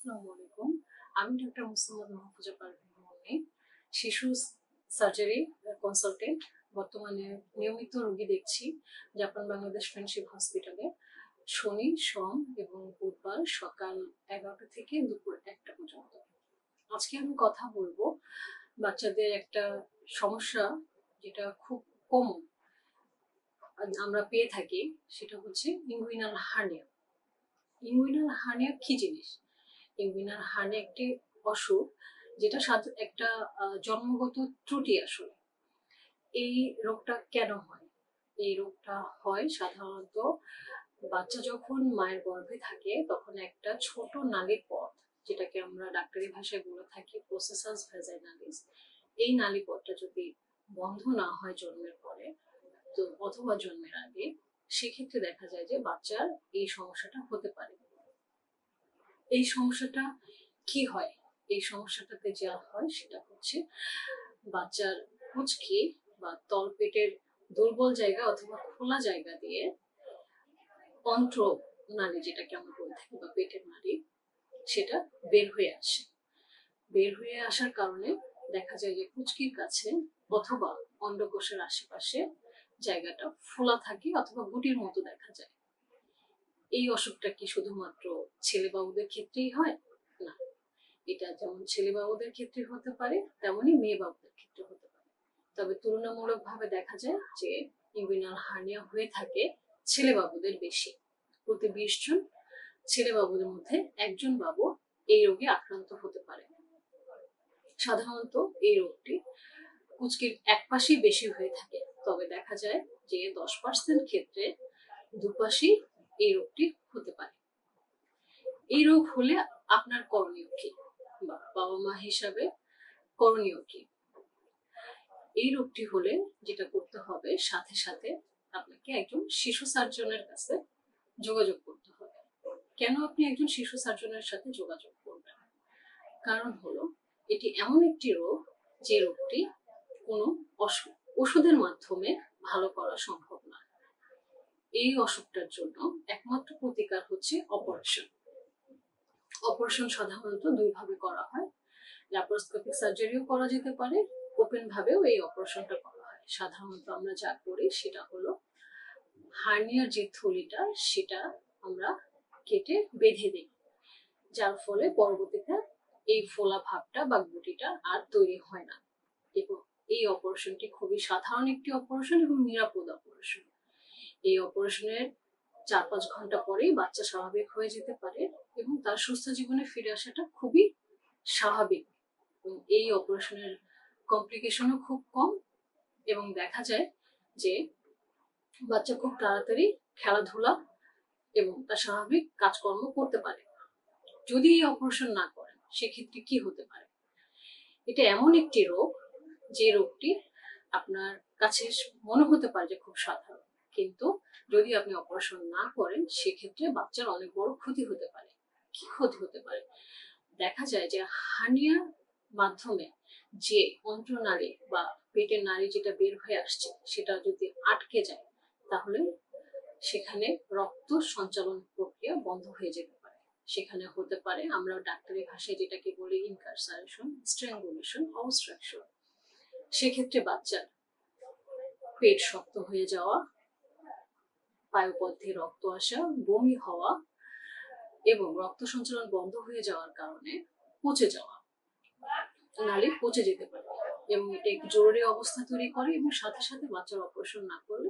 আসসালামু আলাইকুম। আমি ডক্টর মুস্তাফা মাহফুজা পারভীন মনি, শিশু সার্জারি কনসালটেন্ট। বর্তমানে নিয়মিত রোগী দেখছি জাপান বাংলাদেশ ফ্রেন্ডশিপ হসপিটালে শনি, সোম এবং বুধবার সকাল 11টা থেকে দুপুর 1টা পর্যন্ত। আজকে আমি কথা বলবো বাচ্চাদের একটা সমস্যা যেটা খুব কমন আমরা পেয়ে থাকি, সেটা হচ্ছে ইনগুইনাল হার্নিয়া। ইনগুইনাল হার্নিয়া কি জিনিস? ইনগুইনাল হার্নিয়া একটি অসুখ যেটা একটা জন্মগত ত্রুটি। আসলে এই রোগটা কেন হয়? এই রোগটা হয় সাধারণত বাচ্চা যখন মায়ের গর্ভে থাকে তখন একটা ছোট নালীর পথ, যেটাকে আমরা ডাক্তারি ভাষায় বলে থাকি প্রসেসাস ভ্যাজাইনালিস, এই নালী পথটা যদি বন্ধ না হয় জন্মের পরে তো অথবা জন্মের আগে, সেক্ষেত্রে দেখা যায় যে বাচ্চার এই সমস্যাটা হতে পারে। এই সমস্যাটা কি হয়? এই সমস্যাটাতে যা হয় সেটা হচ্ছে বাচ্চার কুঁচকি বা তলপেটের দুর্বল জায়গা অথবা খোলা জায়গা দিয়ে অন্ত্র নালী, যেটাকে আমরা বলে থাকি, বা পেটের নালী, সেটা বের হয়ে আসে। বের হয়ে আসার কারণে দেখা যায় যে কুঁচকির কাছে অথবা অন্ডকোষের আশেপাশে জায়গাটা ফোলা থাকে অথবা গুটির মতো দেখা যায়। এই অসুখটা কি শুধুমাত্র ছেলে বাবুদের ক্ষেত্রেই হয়? না, এটা যেমন ছেলে বাবুদের ক্ষেত্রে হতে পারে তেমনি মেয়ে বাবুদের ক্ষেত্রে হতে পারে। তবে তুলনামূলকভাবে দেখা যায় যে ইনগুইনাল হার্নিয়া হয়ে থাকে ছেলে বাবুদের বেশি। প্রতি 20 জন ছেলে বাবুদের মধ্যে একজন বাবু এই রোগে আক্রান্ত হতে পারে। সাধারণত এই রোগটি কুঁচকির এক পাশেই বেশি হয়ে থাকে, তবে দেখা যায় যে 10% ক্ষেত্রে দুপাশেই এই রোগটি হতে পারে। এই রোগ হলে আপনার করণীয় কি, বা বাবা মা হিসাবে করণীয় কি? এই রোগটি হলে যেটা করতে হবে, সাথে সাথে আপনাকে একজন শিশু সার্জনের কাছে যোগাযোগ করতে হবে। কেন আপনি একজন শিশু সার্জনের সাথে যোগাযোগ করবেন? কারণ হলো এটি এমন একটি রোগ যে রোগটি কোনো ওষুধের মাধ্যমে ভালো করা সম্ভব না। এই অসুখটার জন্য একমাত্র প্রতিকার হচ্ছে অপারেশন। অপারেশন সাধারণত দুইভাবে করা হয়। ল্যাপারোস্কোপিক সার্জারিও করা যেতে পারে, ওপেন ভাবেও এই অপারেশনটা করা হয়। সাধারণত আমরা যা করি সেটা হলো হার্নিয়ার যে থলিটা সেটা আমরা কেটে বেঁধে দিই, যার ফলে পরবর্তীতে এই ফোলা ভাবটা বা গুটিটা আর তৈরি হয় না। এবং এই অপারেশনটি খুবই সাধারণ একটি অপারেশন এবং নিরাপদ অপারেশন। এই অপারেশনের 4-5 ঘন্টা পরেই বাচ্চা স্বাভাবিক হয়ে যেতে পারে এবং তার সুস্থ জীবনে ফিরে আসাটা খুবই স্বাভাবিক। এই অপারেশনের কমপ্লিকেশনও খুব কম এবং দেখা যায় যে বাচ্চা খুব তাড়াতাড়ি খেলাধুলা এবং তার স্বাভাবিক কাজকর্ম করতে পারে। যদি এই অপারেশন না করেন সেক্ষেত্রে কি হতে পারে? এটা এমন একটি রোগ যে রোগটি আপনার কাছে মনে হতে পারে যে খুব সাধারণ, কিন্তু যদি আপনি অপারেশন না করেন সেক্ষেত্রে বাচ্চার অনেক বড় ক্ষতি হতে পারে। কি ক্ষতি হতে পারে? দেখা যায় যে হার্নিয়ার মাধ্যমে যে অন্ত্রনালী বা পেটের নালী যেটা বের হয়ে আসছে সেটা যদি আটকে যায় তাহলে সেখানে রক্ত সঞ্চালন প্রক্রিয়া বন্ধ হয়ে যেতে পারে। সেখানে হতে পারে, আমরা ডাক্তারি ভাষায় যেটাকে বলি ইনকারসারেশন, স্ট্র্যাঙ্গুলেশন, অবস্ট্রাকশন। সেক্ষেত্রে বাচ্চার পেট শক্ত হয়ে যাওয়া, পায়ুপথে রক্ত আসা, বমি হওয়া এবং রক্ত সঞ্চালন বন্ধ হয়ে যাওয়ার কারণে পচে যাওয়া, নালী পচে যেতে পারে এবং এটা একটি জরুরি অবস্থা তৈরি করে এবং সাথে সাথে বাচ্চার অপারেশন না করলে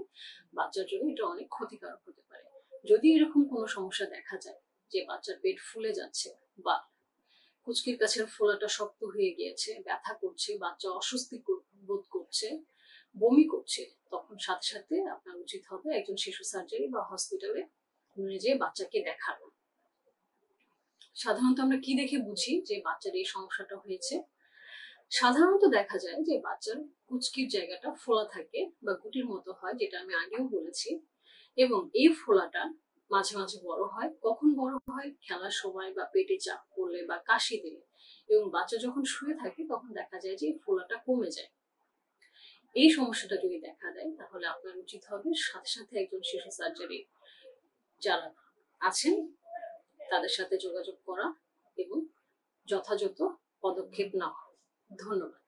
বাচ্চার জন্য এটা অনেক ক্ষতিকারক হতে পারে। যদি এরকম কোনো সমস্যা দেখা যায় যে বাচ্চার পেট ফুলে যাচ্ছে বা কুচকির কাছের ফোলাটা শক্ত হয়ে গিয়েছে, ব্যথা করছে, বাচ্চা অস্বস্তি বোধ করছে, বমি করছে, তখন সাথে সাথে আপনার উচিত হবে একজন শিশু সার্জারি বা হসপিটালে নিয়ে যেয়ে বাচ্চাকে দেখানো। সাধারণত আমরা কি দেখে বুঝি যে বাচ্চার এই সমস্যাটা হয়েছে? সাধারণত দেখা যায় যে বাচ্চার কুচকির জায়গাটা ফোলা থাকে বা গুটির মতো হয়, যেটা আমি আগেও বলেছি, এবং এই ফোলাটা মাঝে মাঝে বড় হয়। কখন বড় হয়? খেলার সময় বা পেটে চাপ পড়লে বা কাশি দিলে। এবং বাচ্চা যখন শুয়ে থাকে তখন দেখা যায় যে ফোলাটা কমে যায়। এই সমস্যাটা যদি দেখা দেয় তাহলে আপনার উচিত হবে সাথে সাথে একজন শিশু সার্জারি যারা আছেন তাদের সাথে যোগাযোগ করা এবং যথাযথ পদক্ষেপ নেওয়া। ধন্যবাদ।